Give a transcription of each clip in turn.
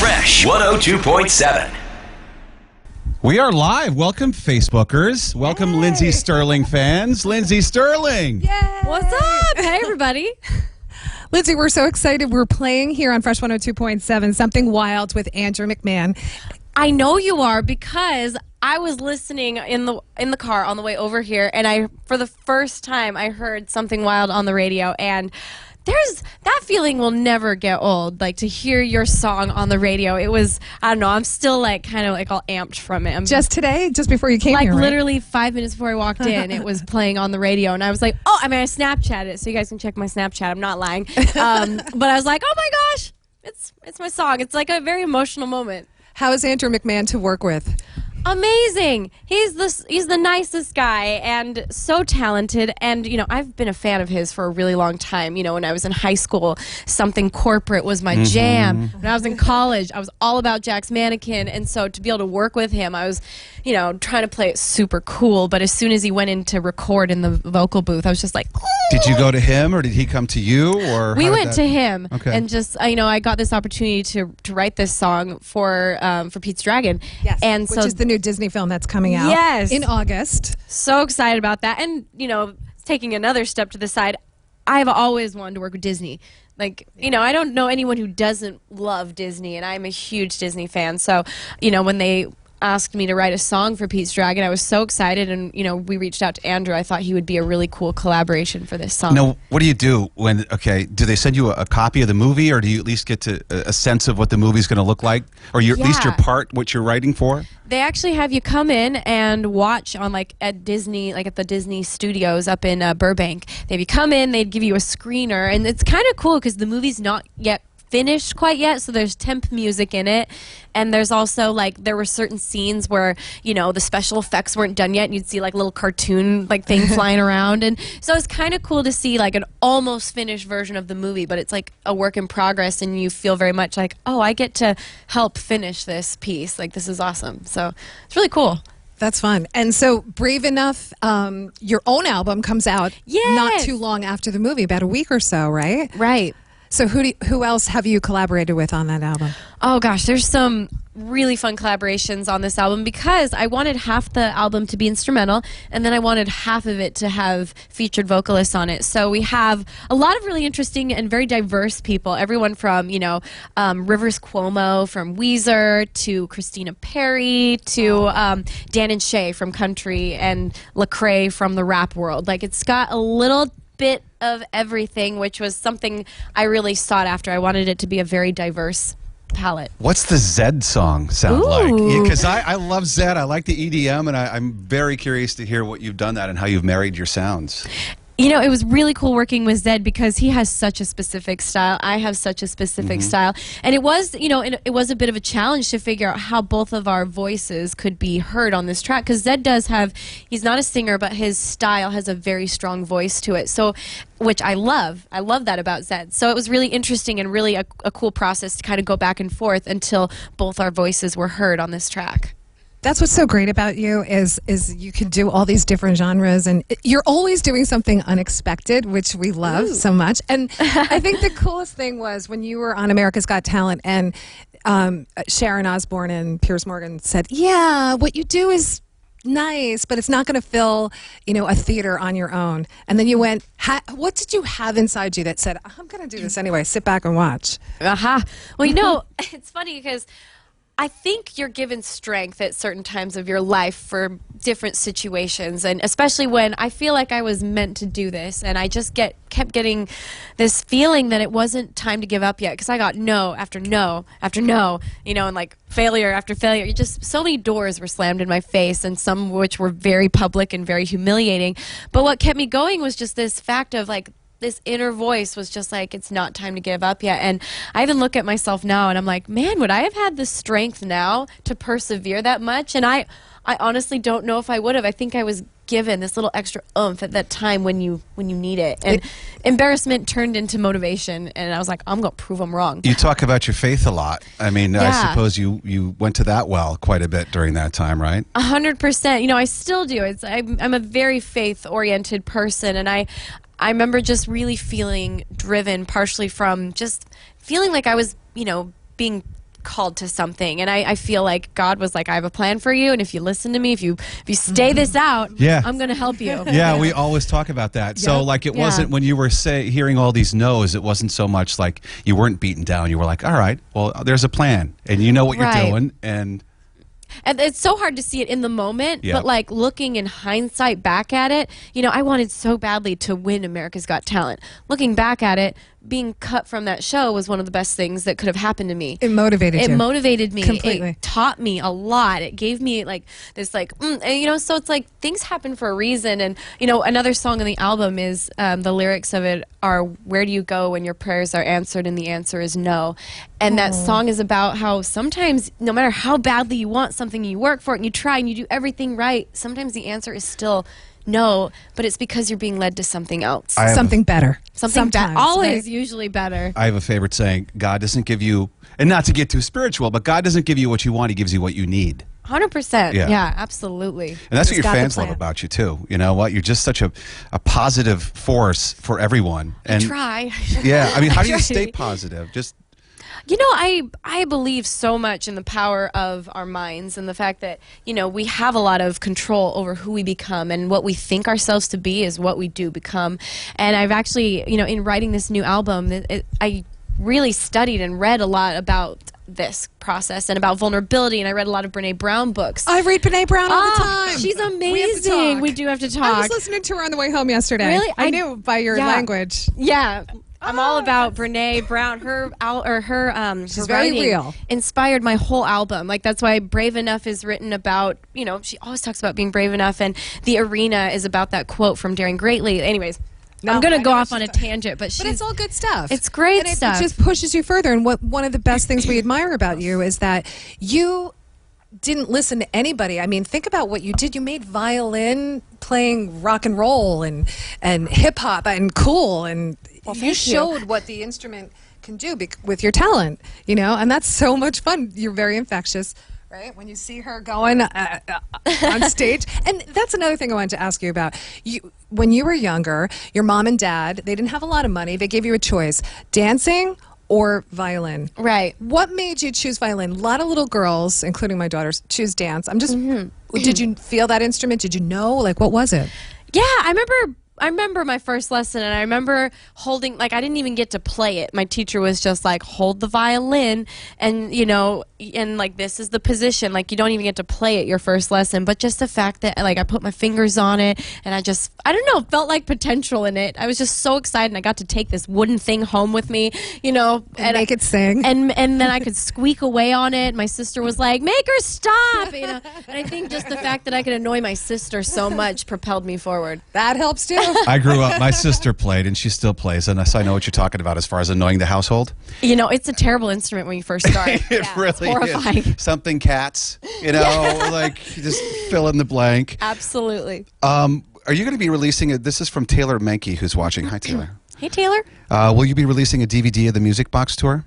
Fresh 102.7. We are live. Welcome, Facebookers. Welcome, Lindsey Stirling fans. Lindsey Stirling. Yay! What's up? Hey, everybody. Lindsey, we're so excited. We're playing here on Fresh 102.7, Something Wild with Andrew McMahon. I know you are because I was listening in the car on the way over here, and for the first time I heard Something Wild on the radio, and that feeling will never get old. Like, to hear your song on the radio, it was, I don't know, I'm still like kind of like all amped from it. Just today, just before you came here, right? Literally 5 minutes before I walked in, it was playing on the radio, and I was like, oh, I Snapchatted it, so you guys can check my Snapchat. I'm not lying. But I was like, oh my gosh, it's my song. It's like a very emotional moment. How is Andrew McMahon to work with? Amazing. He's the nicest guy and so talented, and I've been a fan of his for a really long time. When I was in high school, something corporate was my jam. When I was in college, I was all about Jack's Mannequin, and so to be able to work with him, I was trying to play it super cool, but as soon as he went in to record in the vocal booth, I was just like, ooh. Did you go to him, or did he come to you, or we went to him? Okay. And just I got this opportunity to write this song for Pete's Dragon. Yes, and which is the new Disney film that's coming out. Yes. In August. So excited about that, and taking another step to the side, I've always wanted to work with Disney. Like, I don't know anyone who doesn't love Disney, and I'm a huge Disney fan. So, when they asked me to write a song for Pete's Dragon, I was so excited, and we reached out to Andrew. I thought he would be a really cool collaboration for this song. Now, what do you do when, do they send you a copy of the movie, or do you at least get to a sense of what the movie's going to look like? Or at least your part, what you're writing for? They actually have you come in and watch on at Disney, at the Disney Studios up in Burbank. They have you come in, they'd give you a screener, and it's kind of cool because the movie's not yet finished quite yet, so there's temp music in it, and there's also there were certain scenes where the special effects weren't done yet, and you'd see little cartoon thing flying around, and so it's kind of cool to see an almost finished version of the movie, but it's a work in progress, and you feel very much oh, I get to help finish this piece. This is awesome. So it's really cool. That's fun. And so Brave Enough, your own album comes out not too long after the movie, about a week or so, right? Right. So who else have you collaborated with on that album? Oh gosh, there's some really fun collaborations on this album because I wanted half the album to be instrumental, and then I wanted half of it to have featured vocalists on it. So we have a lot of really interesting and very diverse people, everyone from Rivers Cuomo from Weezer to Christina Perri to Dan and Shay from country and Lecrae from the rap world. It's got a little bit of everything, which was something I really sought after. I wanted it to be a very diverse palette. What's the Zed song sound like? Because I love Zed. I like the EDM, and I'm very curious to hear what you've done that and how you've married your sounds. It was really cool working with Zed because he has such a specific style. I have such a specific style. And it was, it was a bit of a challenge to figure out how both of our voices could be heard on this track. Because Zed he's not a singer, but his style has a very strong voice to it. So, which I love. I love that about Zed. So it was really interesting and really a cool process to kind of go back and forth until both our voices were heard on this track. That's what's so great about you is you can do all these different genres, and you're always doing something unexpected, which we love so much. And I think the coolest thing was when you were on America's Got Talent, and Sharon Osbourne and Piers Morgan said, "Yeah, what you do is nice, but it's not going to fill, a theater on your own." And then you went, what did you have inside you that said, "I'm going to do this anyway. Sit back and watch"? Well, it's funny because I think you're given strength at certain times of your life for different situations, and especially when I feel like I was meant to do this, and I just kept getting this feeling that it wasn't time to give up yet, because I got no after no after no, and failure after failure. Just so many doors were slammed in my face, and some which were very public and very humiliating. But what kept me going was just this fact of this inner voice was just it's not time to give up yet. And I even look at myself now and I'm like, man, would I have had the strength now to persevere that much? And I honestly don't know if I would have. I think I was given this little extra oomph at that time when you need it. And embarrassment turned into motivation, and I was like, I'm going to prove them wrong. You talk about your faith a lot. I mean, I suppose you went to that well quite a bit during that time, right? 100%. I still do. I'm a very faith-oriented person, and I remember just really feeling driven, partially from just feeling like I was, being called to something, and I feel like God was like, I have a plan for you, and if you listen to me, if you stay this out, I'm going to help you. Yeah, we always talk about that. So like it wasn't when you were hearing all these no's, it wasn't so much like you weren't beaten down. You were like, all right, well, there's a plan, and you know what you're doing, and it's so hard to see it in the moment, but like looking in hindsight back at it, you know, I wanted so badly to win America's Got Talent. Looking back at it, being cut from that show was one of the best things that could have happened to me. It motivated you. It motivated me. Completely. It taught me a lot. It gave me like this and, you know, so it's like things happen for a reason. And, you know, another song on the album is the lyrics of it are, where do you go when your prayers are answered and the answer is no? And that song is about how sometimes no matter how badly you want something, you work for it and you try and you do everything right, sometimes the answer is still no, but it's because you're being led to something else. Something better. Something always, usually better. I have a favorite saying, God doesn't give you, and not to get too spiritual, but God doesn't give you what you want, he gives you what you need. 100%. Yeah, absolutely. And that's what your fans love about you, too. You know what? You're just such a positive force for everyone. And I try. Yeah, I mean, how do you stay positive? Just... You know, I believe so much in the power of our minds and the fact that, you know, we have a lot of control over who we become, and what we think ourselves to be is what we do become. And I've actually, you know, in writing this new album, I really studied and read a lot about this process and about vulnerability, and I read a lot of Brene Brown books. I read Brene Brown all the time. She's amazing. We do have to talk. I was listening to her on the way home yesterday. Really? I knew by your language. Yeah. I'm all about Brene Brown. Her she's very real. Inspired my whole album. Like, that's why Brave Enough is written about, you know, she always talks about being brave enough, and The Arena is about that quote from Daring Greatly. Anyways, I'm going to go off on a tangent, but it's all good stuff. It's great stuff. It just pushes you further. And one of the best things we admire about you is that you didn't listen to anybody. I mean, think about what you did. You made violin playing rock and roll and hip hop and cool, and you showed what the instrument can do with your talent, you know, and that's so much fun. You're very infectious, right? When you see her going on stage. And that's another thing I wanted to ask you about. When you were younger, your mom and dad, they didn't have a lot of money. They gave you a choice, dancing or violin. Right. What made you choose violin? A lot of little girls, including my daughters, choose dance. I'm just, did you feel that instrument? Did you know? Like, what was it? Yeah, I remember my first lesson, and I remember holding, like, I didn't even get to play it. My teacher was just like, hold the violin, and, you know, and like, this is the position. Like, you don't even get to play it your first lesson, but just the fact that, like, I put my fingers on it, and I don't know, felt like potential in it. I was just so excited, and I got to take this wooden thing home with me, you know. And make it sing. And then I could squeak away on it. My sister was like, make her stop, you know. And I think just the fact that I could annoy my sister so much propelled me forward. That helps too. I grew up, my sister played, and she still plays, and so I know what you're talking about as far as annoying the household. You know, it's a terrible instrument when you first start. It really horrifying. is. Something cats, you know, like, just fill in the blank. Absolutely. Are you going to be releasing this is from Taylor Menke, who's watching. Hi, Taylor. Hey, Taylor. Will you be releasing a DVD of the Music Box Tour?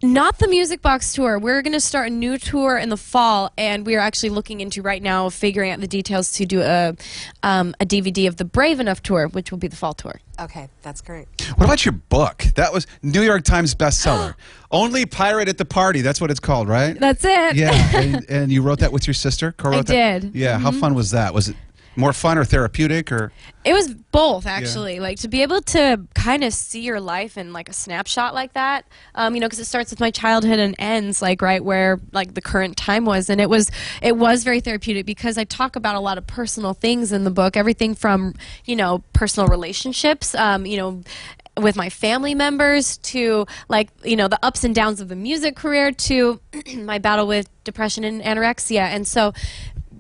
Not the Music Box Tour. We're going to start a new tour in the fall, and we are actually looking into right now figuring out the details to do a DVD of the Brave Enough Tour, which will be the fall tour. Okay, that's great. What about your book? That was New York Times bestseller. Only Pirate at the Party. That's what it's called, right? That's it. Yeah, and you wrote that with your sister? I did. Yeah, how fun was that? Was it more fun or therapeutic, or? It was both, actually. Yeah. Like, to be able to kind of see your life in like a snapshot like that, you know, because it starts with my childhood and ends like right where like the current time was, and it was very therapeutic because I talk about a lot of personal things in the book, everything from, you know, personal relationships, you know, with my family members, to, like, you know, the ups and downs of the music career, to my battle with depression and anorexia. And so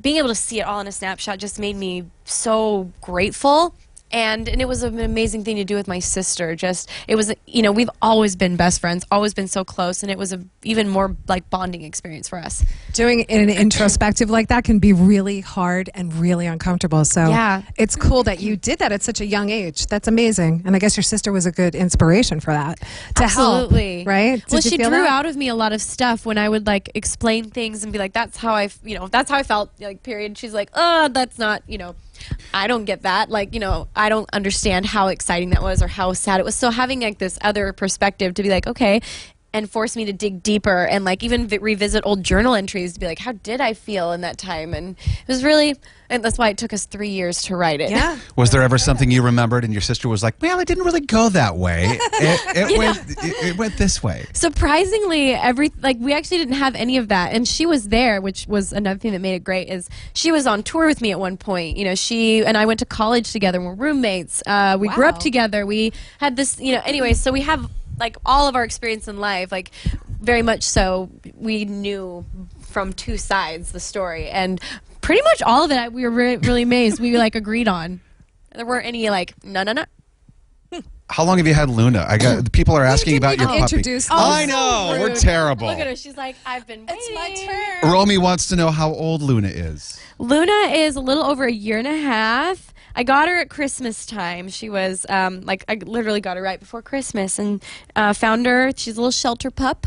being able to see it all in a snapshot just made me so grateful. And it was an amazing thing to do with my sister. It was, you know, we've always been best friends, always been so close, and it was an even more like bonding experience for us. Doing an introspective like that can be really hard and really uncomfortable. So yeah, it's cool that you did that at such a young age. That's amazing. And I guess your sister was a good inspiration for that. To Absolutely. Help, right? Well, she drew out of me a lot of stuff when I would like explain things and be like, that's how I felt, like, period. She's like, oh, that's not, you know, I don't get that. Like, you know, I don't understand how exciting that was or how sad it was. So having like this other perspective to be like, okay, and forced me to dig deeper and like even revisit old journal entries to be like, how did I feel in that time? And it was really, and that's why it took us 3 years to write it. Yeah. Was there ever something you remembered and your sister was like, well, it didn't really go that way. It went this way. Surprisingly, we actually didn't have any of that, and she was there, which was another thing that made it great. Is she was on tour with me at one point. You know, she and I went to college together. We're roommates. We grew up together. We had this, you know. Anyway, so we have like all of our experience in life, like very much so. We knew from two sides the story, and pretty much all of it we were really amazed. We like agreed on. There weren't any like no. How long have you had Luna? People are asking about your puppy. Introduce I know, so we're terrible. Look at her. She's like, I've been waiting. It's my turn. Romy wants to know how old Luna is. Luna is a little over 1.5 years. I got her at Christmas time. She was I literally got her right before Christmas and found her. She's a little shelter pup.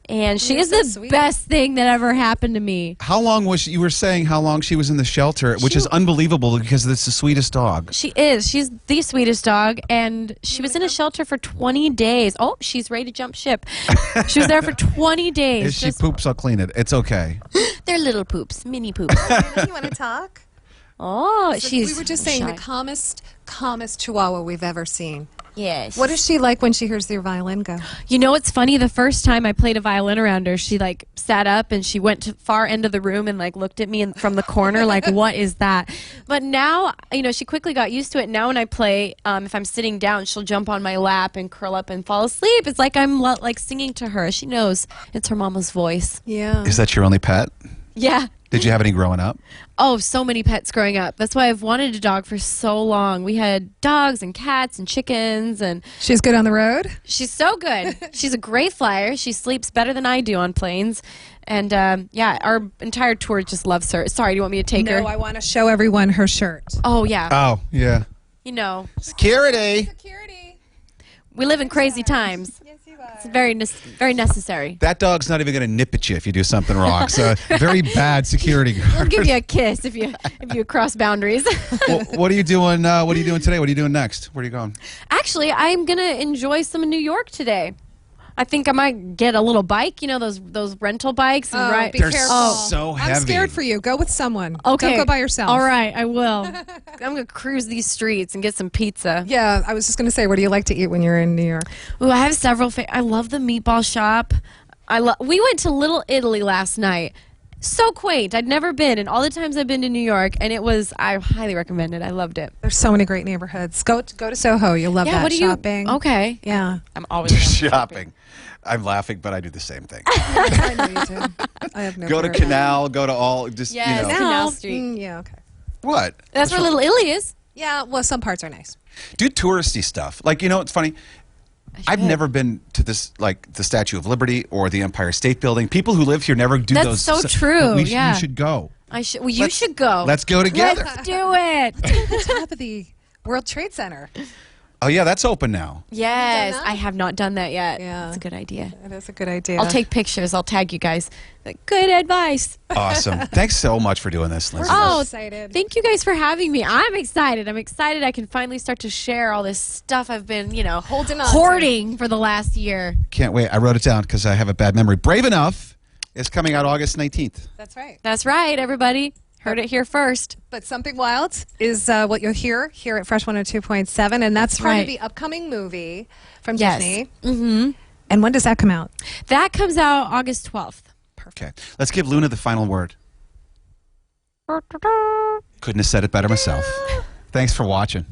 And she is the best thing that ever happened to me. How long was she? You were saying how long she was in the shelter, which is unbelievable because it's the sweetest dog. She is. She's the sweetest dog. And she was in a shelter for 20 days. Oh, she's ready to jump ship. She was there for 20 days. If she poops, I'll clean it. It's okay. They're little poops, mini poops. You want to talk? Oh, We were just saying shy. the calmest Chihuahua we've ever seen. Yes. What is she like when she hears your violin go? You know what's funny? The first time I played a violin around her, she like sat up and she went to far end of the room and like looked at me from the corner like, what is that? But now, you know, she quickly got used to it. Now when I play, if I'm sitting down, she'll jump on my lap and curl up and fall asleep. It's like I'm like singing to her. She knows it's her mama's voice. Yeah. Is that your only pet? Yeah. Did you have any growing up? Oh, so many pets growing up. That's why I've wanted a dog for so long. We had dogs and cats and chickens, and She's good on the road? she's so good. She's a great flyer. She sleeps better than I do on planes. And yeah, our entire tour just loves her. Sorry, do you want me to take her? No, I want to show everyone her shirt. Oh, yeah. Oh, yeah. You know, Security. Security. we live in crazy times. Yes, you are. It's very necessary. That dog's not even going to nip at you if you do something wrong. So very bad security guard. I'll give you a kiss if you cross boundaries. Well, what are you doing? What are you doing today? What are you doing next? Where are you going? Actually, I'm gonna enjoy some New York today. I think I might get a little bike. You know those rental bikes. And ride. Be They're careful. so heavy. I'm scared for you. Go with someone. Okay. Don't go by yourself. All right, I will. I'm going to cruise these streets and get some pizza. Yeah, I was just going to say, what do you like to eat when you're in New York? Ooh, I have several. I love the meatball shop. We went to Little Italy last night. So quaint. I'd never been, and all the times I've been to New York, and I highly recommend it. I loved it. There's so many great neighborhoods. Go to Soho. You'll love that. What do shopping. Okay. Yeah. I'm always down for Shopping. I'm laughing, but I do the same thing. I know you do. I have no Go to fear. Canal. Go to all. Just Yes. you know. Canal Street. Yeah, okay. What? That's where Little Italy is. Yeah, well, some parts are nice. Do touristy stuff. Like, you know, it's funny. I've never been to this, like the Statue of Liberty or the Empire State Building. People who live here never do That's those. so true, yeah. You should go. Well, you should go. Let's go together. Let's do it. The top of the World Trade Center. Oh yeah, that's open now. Yes, that? I have not done that yet. Yeah. That's a good idea. That is a good idea. I'll take pictures. I'll tag you guys. Good advice. Awesome. Thanks so much for doing this, Lindsay. We're Oh, excited. Thank you guys for having me. I'm excited. I'm excited I can finally start to share all this stuff I've been, Holding on hoarding for the last year. Can't wait. I wrote it down because I have a bad memory. Brave Enough is coming out August 19th. That's right. That's right, everybody. Heard it here first. But Something Wild is what you'll hear here at Fresh 102.7, and that's from right. the upcoming movie from Yes. Disney. Mm-hmm. And when does that come out? That comes out August 12th. Okay. Let's give Luna the final word. Couldn't have said it better myself. Thanks for watching.